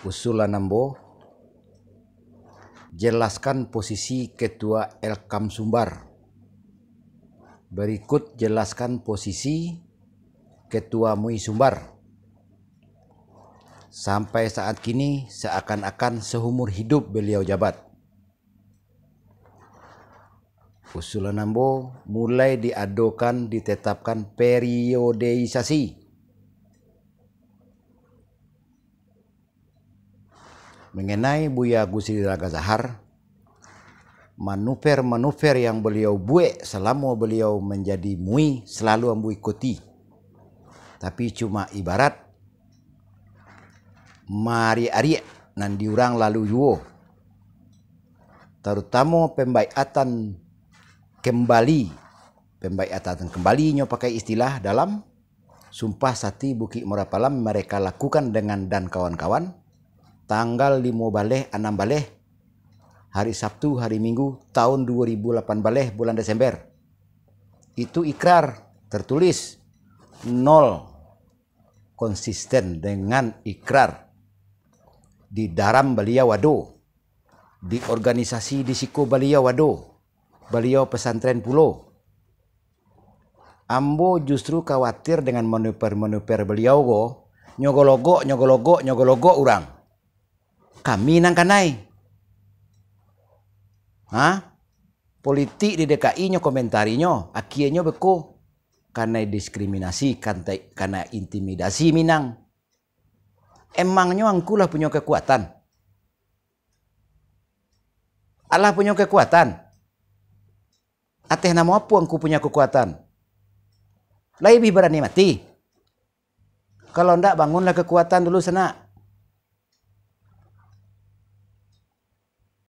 Usulan Nambo, jelaskan posisi Ketua Elkam Sumbar. Berikut jelaskan posisi Ketua MUI Sumbar. Sampai saat kini seakan-akan seumur hidup beliau jabat. Usulan Nambo mulai diadokan ditetapkan periodeisasi. Mengenai Buya Gusri Raga Zahar, manuver-manuver yang beliau buat selama beliau menjadi MUI selalu ambu ikuti. Tapi cuma ibarat mari-ari nan diurang lalu yuo. Terutama pembaiatan kembali nyo pakai istilah dalam Sumpah Sati Bukit Morapalam mereka lakukan dengan dan kawan-kawan tanggal 5 baleh 6 baleh hari Sabtu hari Minggu tahun 2008 baleh bulan Desember. Itu ikrar tertulis, nol konsisten dengan ikrar. Di daram beliau wado, di organisasi di Siko beliau wado, beliau pesantren pulau. Ambo justru khawatir dengan manuver-manuver beliau go, nyogologo orang. Kami nang kanai. Politik di DKI nyo komentarinya, akhirnya beko karena diskriminasi, karena intimidasi Minang. Emangnya angkulah punya kekuatan. Allah punya kekuatan. Ateh nama apa angku punya kekuatan? Lebih berani mati. Kalau ndak bangunlah kekuatan dulu sana.